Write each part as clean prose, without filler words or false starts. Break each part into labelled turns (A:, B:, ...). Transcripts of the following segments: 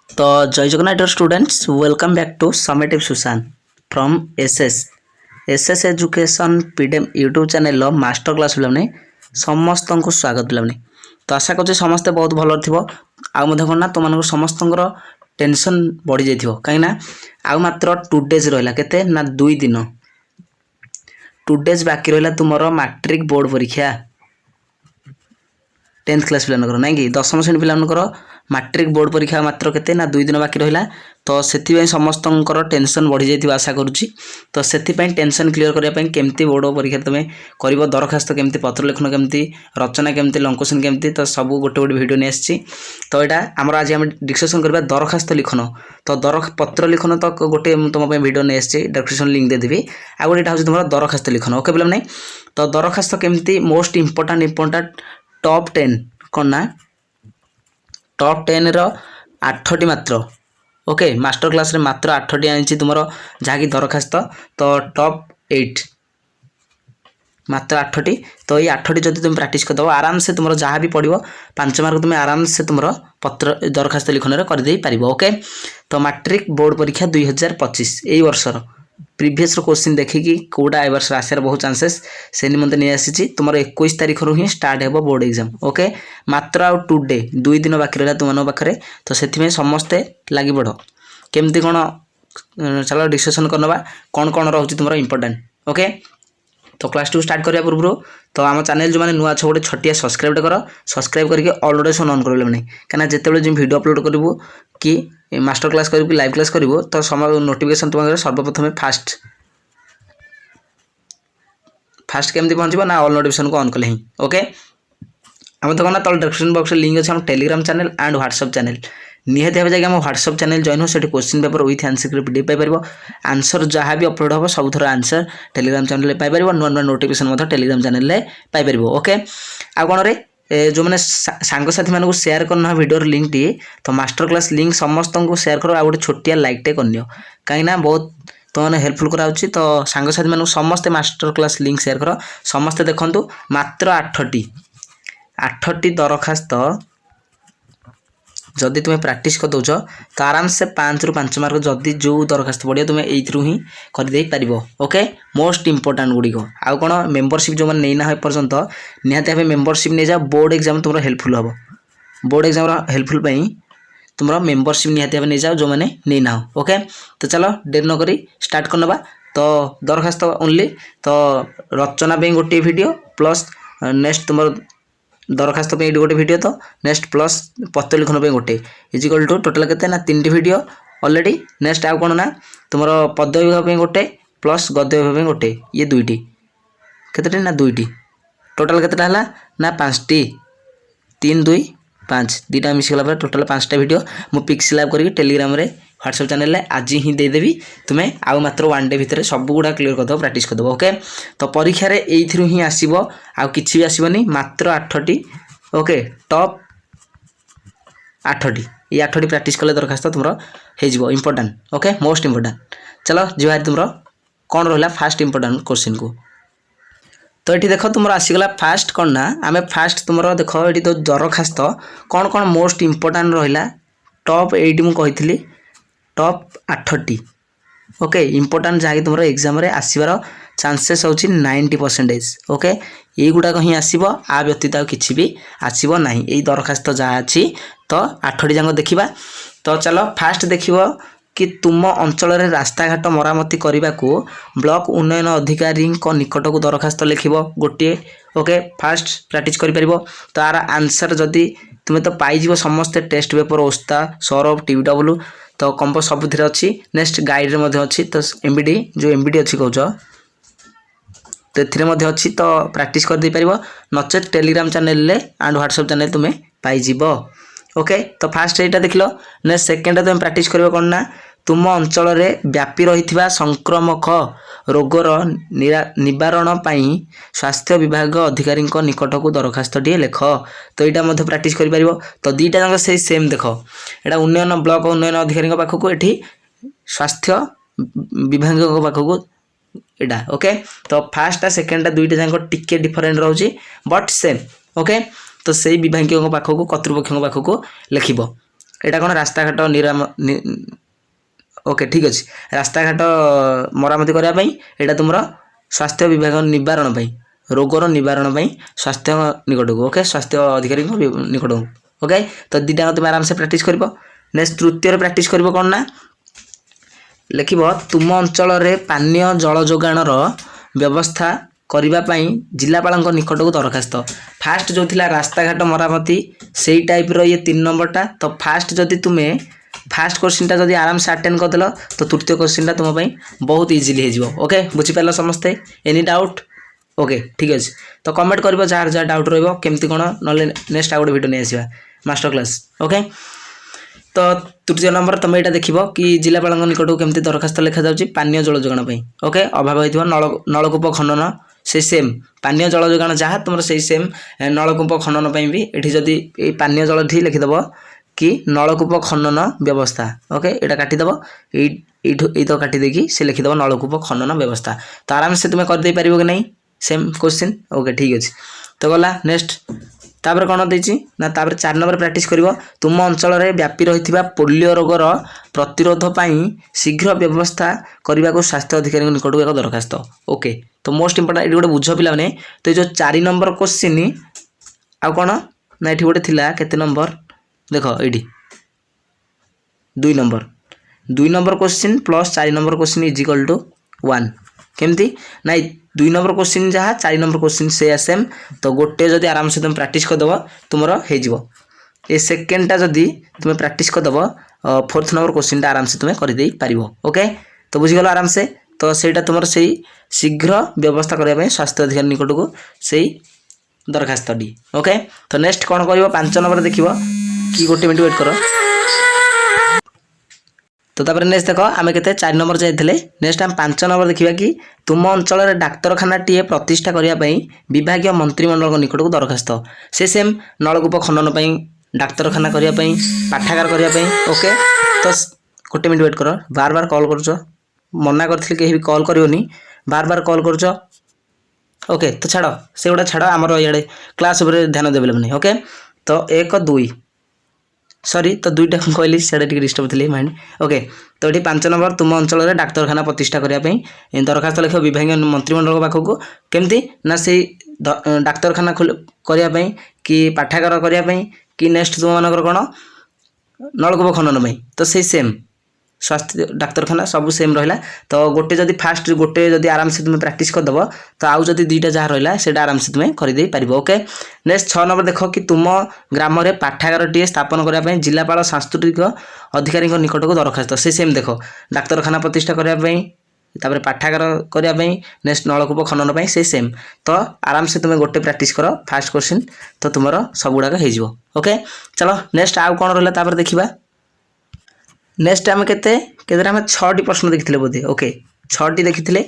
A: तो Jai Jagannath students welcome back to summative Sushant from SS education PDM YouTube channel master class पिलाने समस्त को स्वागत पिलाने। तो आशा कर समस्ते बहुत भल थो आना तुम समस्त टेंशन बढ़ी जाइए कहीं आउ मात्र 2 डेज रहा के ना 2 दिन 2 डेज बाकी रहा तुम मैट्रिक बोर्ड परीक्षा 10th क्लास पिलानकर ना कि 10th श्रेणी पिलानकर मैट्रिक बोर्ड परीक्षा मात्र केते ना 2 दिन बाकी रहा। तो से समस्त टेंशन बढ़ी जाइए आशा करुच्ची। तो से टेंशन क्लीयर करने केमती बोर्ड परीक्षा तुम कर दरखास्त केमती पत्र लेखन केमती रचना केमती लंकोशन केमती तो सब गोटे गोटे वीडियो नहीं आसी। तो यहाँ आम आज आम डिस्कसन करवा दरखास्त लिखन। तो पत्र लिखन तो गोटे तुम वीडियो नहीं आसी डिस्क्रिप्शन लिंक देदेवी। आ गोटे हूँ तुम दरखास्त लिखन ओके बोला नहीं। तो दरखास्त केमती मोस्ट इंपोर्टाट टॉप 10 कौन ना टॉप 10 रो 8टी मात्र ओके मास्टर क्लास रे मात्र 8टी आनी तुम जहाँकि दरखास्त। तो टॉप 8 मात्र 8टी। तो ये 8टी जब तुम प्रैक्टिस करदेव आराम से तुम जहाँ भी पड़ो 5 मार्क तुम आराम से तुम पत्र दरखास्त लिखन करदे पार ओके। तो मैट्रिक बोर्ड परीक्षा 2025 यही वर्षर प्रीवियस क्वेश्चन देखिकी कौटा ए वर्ष आसार बहुत चांसेस से निमंते नहीं आसी तुम 21 तारीख रू ही स्टार्ट हो बोर्ड एग्जाम ओके। मात्र आउ 2 डे 2 दिन बाकी रहा तुम पाखे। तो से समस्ते लगी पड़ केमती कौन चलो डिस्कसन करना कौन कौन रोचे तुम इंपोर्टाट ओके। तो क्लास 2 स्टार्ट करने पूर्व तो आम चैनल जो मैंने नुआ अच्छे गोटे छटिया सब्सक्राइब कर सब्सक्राइब करके ऑल नोटिफिकेशन ऑन कर नहीं कहीं जिते जो वीडियो अपलोड करूँ कि मास्टर क्लास करूँ कि लाइव क्लास करूँ तो समय नोटिफिकेशन तुम सर्वप्रथम फास्ट केमती पहुँचो ना ऑल नोटिफिकेशन को ऑन कले ही ओके। आम तो कहना तल डिस्क्रिप्शन बॉक्स लिंक अच्छे Telegram channel and WhatsApp channel निहाती भाव जाए व्हाट्सएप चैनल जॉइन हो question paper with answer PDF पाइपर आंसर जहाँ भी अपलोड हम सब थर आंसर टेलीग्राम चैनल पाइपर नुआ नुआ नोटिफिकेशन टेलीग्राम चैनल पाइपर ओके। आ कौन रे जो मैंने सांगसाथी मानक सेयार करना वीडियो लिंक टी तो मास्टर क्लास लिंक समस्त को सेयार कर गोटे छोटिया लाइक टे कर कहीं बहुत तुमने हेल्पफुल कराऊँगी। तो सांगसाथी मानक समस्ते मास्टर क्लास लिंक सेयार कर समस्ते देखु मात्र 8टी दरखास्त जदि तुम्हें प्रैक्टिस कर दौच तो आराम से 5 ରୁ 5 मार्क जदि जो दरखास्त पड़े तुम्हें यू ही करदे पार ओके। मोस्ट इंपोर्टाट गुड़िक आउ कौन मेम्बरशिप जो मैंने नहीं पर्यंत निहाती भाव मेम्बरशिप नहीं जाओ बोर्ड एग्जाम तुम हेल्पफुल हम बोर्ड एग्जाम हेल्पफुल तुम मेम्बरशिप निहाती भाव नहीं जाओ जो मैंने नहीं ना ओके। तो चलो डेर नक स्टार्ट करना। तो दरखास्त ओनली तो रचना गोटे वीडियो प्लस नेक्स्ट तुम दरखास्त गोटे वीडियो तो नेक्स्ट प्लस पत्र लिखन गोटे इजिकल टू टोटाल के ना 3टी वीडियो ऑलरेडी नेक्स्ट आउ कौन ना तुम पद विभाग गोटे प्लस गद्य विभाग गोटे ये 2टी केते ना 2टी टोटाल केतेटा ना 5टी 3 2 5 2टा मिसगला टोटाल 5टा वीडियो मु पिक्सेल करके टेलीग्राम रे व्हाट्सएप चैनल आज ही देदेवी तुम्हें आउ मात्र 1 डे भितर सब गुड़ा क्लीयर करदेव प्रैक्टिस करदेव ओके। तो परीक्षा रे एइथिरु ही आसीबो आउ किछि भी आसीबनी मात्र 8टी ओके टॉप 8टी ये 8टी प्रैक्टिस कले दरखास्त तुम हो इंपोर्टाट ओके मोस्ट इंपोर्टाट। चलो जी तुम कौन रहा फास्ट इंपोर्टाट क्वेश्चन को। तो ये देख तुम आसीगला फास्ट कौन ना आम फास्ट तुम देख ये तो दरखास्त कौन कौन मोस्ट इंपोर्टाट रहा टॉप 8 मुझे टॉप 8टी ओके इंपोर्टाट जहाँकि तुम एग्जाम आसबार चांसेस हो 90% ओके। ये गुड़ाक ही आसब आ व्यतीत किसी भी आसब ना यही दरखास्त जहाँ अच्छी तो 8टी जाक देखा। तो चलो फास्ट देख कि तुम अंचल रास्ता घाट मरामती करने को ब्लॉक उन्नयन अधिकारी निकट को दरखास्त लिख गोटे ओके फास्ट प्रैक्टिस कर। तो यार आंसर जदि तुम्हें तो पाइज समस्ते टेस्ट पेपर ओस्ता सौरभ टीडब्ल्यू तो कंपो सबुथ अच्छी नेक्स्ट गाइड रे अच्छी तो एमबीडी जो एमबीडी अच्छी कौच तो ये अच्छी तो प्रैक्टिस कर दे पार नचेत Telegram channel and WhatsApp channel तुम्हें पाइज ओके। तो फास्ट यहाँ देख लो नेक्स्ट सेकेंड तुम प्रैक्टिस कर कौन ना तुम अंचल व्यापी रही संक्रमक रोगर निवारण स्वास्थ्य विभाग अधिकारी निकट को दरखास्त टी लेख। तो यहाँ प्रैक्टिस कर। तो 2टा जाक से सेम देख यहाँ उन्नयन ब्लॉक उन्नयन अधिकारी पाखक ये स्वास्थ्य विभाग पाखक यहाँ ओके। तो फार्स्टा सेकेंडा 2टा जाक टिके डिफरेंट रोचे बट सेम ओके। तो से विभाग पाखक कर्तृपक्ष पाखक लिख ଏଇଟା କ'ଣ ରାସ୍ତାଘାଟ ଓକେ ଠିକ୍ ଅଛି ରାସ୍ତାଘାଟ ମରାମତି କରିବା ପାଇଁ ଏଇଟା ତୁମର ସ୍ୱାସ୍ଥ୍ୟ ବିଭାଗ ନିବାରଣ ପାଇଁ ରୋଗର ନିବାରଣ ପାଇଁ ସ୍ୱାସ୍ଥ୍ୟ ନିକଟକୁ ଓକେ ସ୍ୱାସ୍ଥ୍ୟ ଅଧିକାରୀଙ୍କ ନିକଟକୁ ଓକେ ତ ଦୁଇଟା ତୁମେ ଆରାମସେ ପ୍ରାକ୍ଟିସ୍ କରିବ। ନେକ୍ସଟ ତୃତୀୟରେ ପ୍ରାକ୍ଟିସ୍ କରିବ କ'ଣ ନା ଲେଖିବ ତୁମ ଅଞ୍ଚଳରେ ପାନୀୟ ଜଳ ଯୋଗାଣର ବ୍ୟବସ୍ଥା କରିବା ପାଇଁ ଜିଲ୍ଲାପାଳଙ୍କ ନିକଟକୁ ଦରଖାସ୍ତ। ଫାଷ୍ଟ ଯେଉଁ ଥିଲା ରାସ୍ତାଘାଟ ମରାମତି ସେଇ ଟାଇପ୍ର ଇଏ 3 ନମ୍ବରଟା। ତ ଫାଷ୍ଟ ଯଦି ତୁମେ ফার্স্ট কোশ্চিনটা যদি আরামসে আটেন্ড করদেল তো তৃতীয় কোশ্চিনটা তোমার বহুত ইজিলি হয়ে যাব। ওকে বুঝিপার সমস্তে এনি ডাউট ওকে ঠিক আছে তো কমেন্ট করব যার যা ডাউট রহব কেমতি কোণ নহলে নেক্সট আউ গোটে ভিডিও নিয়ে আসবা মাস্टर ক্লাস। ওকে তো তৃতীয় নম্বর তুমি এটা দেখব কি জেলাপালଙ୍କ নিকটକୁ কেমতি দরখাস্ত লেখা যাচ্ছে পানীয় জল যোগাণ পাই। ওকে অভাব হয়েছিল নলকূপ খনন সেই সেম পানীয় জল যোগাণ যা তোমার সেই সেম নলকূপ খনন পাই বি এটি যদি এই পানীয় জল ঠিক লিখিদেব कि नलकूप खनन व्यवस्था। ओके ये काटिदेव ये तो काटी देकी से लिखिदेव नलकूप खनन व्यवस्था तो आराम से तुम्हें करदे पार कि नहीं सेम क्वेश्चन। ओके ठीक अच्छे तो गला नेक्स्ट तापर कौन देती ना तापर 4 नंबर प्रैक्टिस कर तुम अंचल व्यापी रही पोलियो रोगर प्रतिरोध शीघ्र व्यवस्था करने को स्वास्थ्य अधिकारी निकट एक दरखास्त। ओके तो मोस्ट इंपोर्टेंट ये गोटे बुझ पिला मैंने तो ये जो 4 नंबर क्वेश्चन आउ कौन ना ये गोटे थिला केते नंबर देख ये 2 number question plus 4 number question is equal to 1 केमती ना 2 नंबर क्वेश्चन जहाँ 4 नंबर क्वेश्चन से सेम तो गोटे जदि आराम से तुम प्रैक्टिस करदेव तुम हो ये सेकेंडटा जदि तुम प्रैक्टिस करदेव 4th नंबर क्वेश्चन आराम से तुम्हें करदे पार। ओके तो बुझीगल आराम से तो सहीटा तुम से शीघ्र व्यवस्था करने स्वास्थ्य अधिकारी निकट को से दरखास्त डी। ओके तो नेक्स्ट कौन कर 5 नंबर देख कि गोटे मिनट वेट कर तो तापर नेक्स्ट देख आम के 4 नंबर जाइए नेक्स्ट आम 5 नंबर देखा कि तुम अंचल डाक्तखाना टीए प्रतिष्ठा करने विभाग मंत्रिमंडल निकट को दरखास्त से सेम नलकूप खनन डाक्तखाना करने पाठागार करने। ओके तो गोटे मिनट वेट कर बार बार कॉल कर मना करी कहीं भी कॉल करनी बार बार कॉल कर। ओके तो छाड़ से गुड़ा छाड़ आमर इे क्लास ध्यान देवे नहीं। ओके तो 1 2 सॉरी तो 2टा कहली से डिस्टर्ब थी माइंड। ओके तो ये 5 नंबर तुम अंचल डाक्तखाना प्रतिष्ठा करने दरखास्त लिख विभाग मंत्रिमंडल पाखक केमती ना से डाक्तखाना करने कि पाठागार करने कि नेक्स्ट तुम मानकर कौन नलकूप खनन तो से सेम स्वास्थ्य डाक्तखाना सब सेम रहा तो गोटे जदि फास्ट गोटे जदि आराम से तुम्हें प्रैक्टिस करदेव तो आउ जदि 2टा जहाँ रहा से आराम से तुम्हें करदे पार। ओके नेक्स्ट 6 नंबर देख कि तुम ग्राम में पाठागार टीए स्थापन करने जिलापाल सांस्कृतिक अधिकारी निकट को दरखास्त से सेम देख डाक्तखाना प्रतिष्ठा करने तापर पाठागार करने नेक्स्ट नलकूप खनन से सेम तो आराम से तुम्हें गोटे प्रैक्टिस कर फास्ट क्वेश्चन तो तुम सब गुड़ाक हो। ओके चलो नेक्स्ट आउ कौन रहा देखा नेक्स्ट आम के 6टी प्रश्न देखते बोधे। ओके 6टी देखी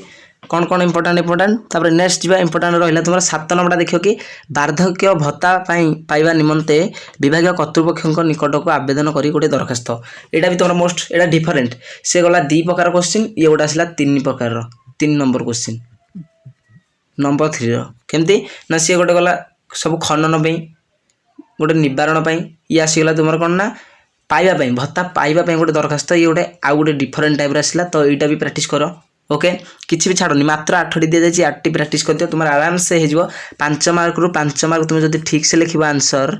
A: कौन कौन इंपोर्टाट नेक्स्ट जा इंपोर्टाट रहा तुम 7 नंबर देख कि वार्धक्य भत्ता पाइबा निमंते विभाग कर्तृपक्ष निकट को आवेदन कर गोटे दरखास्त यहाँ भी तुम मोस्ट यहाँ डिफरेन्ट से गला 2 प्रकार क्वेश्चन ये गोटे आसला 3 प्रकार 3 नंबर क्वेश्चन नंबर 3 केमती ना सी गोटे गला सब खनन गोटे निवारण ये आसीगला तुम कौन ना पाइबा भत्ता पाइबा गोटे दरखास्त ये गोटे आउ गोटे डिफरेन्ट टाइप आसला तो यहाँ भी प्रैक्टिस कर। ओके किसी भी छाड़नी मात्र 8टी दी जाए 8टी प्रैक्टिस कर दियो तुम आराम से हो 5 मार्क रु 5 मार्क तुम जो ठीक से लिख आंसर।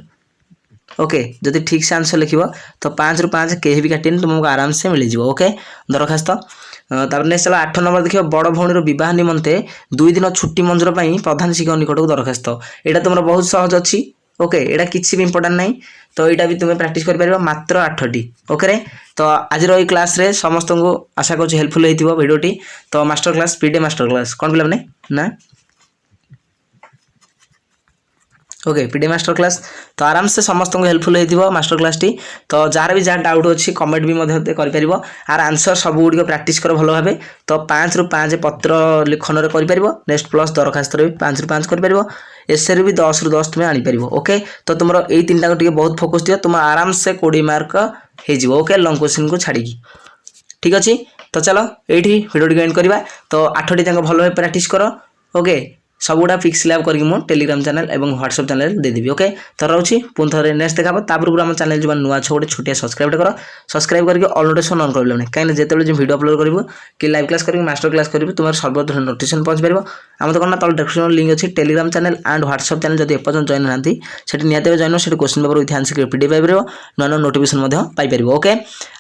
A: ओके जदि ठीक से आंसर लिख तो 5 रु 5 कहीं भी काटनी तुमको आराम से मिल जाए। ओके दरखास्त तापर नेक्स्ट चलो 8 नंबर देखिए बड़ भौणी बह निमंते 2 दिन छुट्टी मंजूर प्रधान शिक्षक निकट को दरखास्त यहाँ तुम बहुत सहज अच्छी। ओके यहाँ किसी भी इंपोर्टाट नहीं तो यहाँ भी तुम्हें प्रैक्टिस कर मात्र 8टी। ओके तो आज क्लास रे समस्त को आशा कर हेल्पफुल होती भिडियोटी तो master class PDA master class कौन पिला मैंने ना ओके पीडीए मास्टर क्लास तो आराम से समस्त को हेल्पफुल होती मास्टर क्लास टी तो जार भी जहाँ डाउट अच्छी कमेंट भी कर आर आंसर सब गुड़ प्रैक्टिस कर भल भाव तो 5 रु 5 पत्र लिखन कर नेक्स्ट प्लस दरखास्त भी 5 रु 5 कर एसए भी 10 रु 10 तुम्हें आनीपर। ओके तो तुम यही 3टा टे बहुत फोकस दियो तुम आराम से 20 मार्क हो। ओके लंग क्वेश्चन को छाड़ी ठीक अच्छे तो चलो ये भिडियो एंड करवा तो 8टी जाक भल भाव प्रैक्टिस कर। ओके सबुटा फिक्स स्लैब करके मो टेलीग्राम चैनल और व्हाट्सएप चैनल दे देबी ओके तो रोची पुन थरे नेक्स्ट देखा तापर आम चैनल जो नुआ छ गोटे छोटिया सब्सक्राइब कर सब्सक्राइब करके ऑल नोटिफिकेशन ऑन कर लेने कहीं जिते जो वीडियो अपलोड करूँ कि लाइव क्लास करी मास्टर क्लास करी तुम सर्वप्रथम नोटिफिकेशन पहुंच पार आम तो कौन तल डिस्क्रिप्शन लिंक अच्छी Telegram channel and WhatsApp channel जब एपर्तन जॉइन ना निहत जॉइन से question paper with answer PDF Piper नुआ नुआ नोटिफिकेशन पाइपर ओके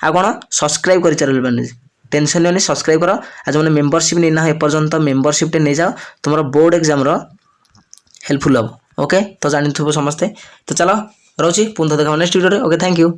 A: आ कौन सब्सक्राइब कर चैनल टेंशन नहीं सब्सक्राइब कर आज मैंने मेंबरशिप नहीं ना एपर्तन मेंबरशिप टे नहीं जाओ तुम बोर्ड एग्जाम हेल्पफुल हम ओके तो जानी समस्ते तो चलो रोची पुनः देखा next video okay thank you.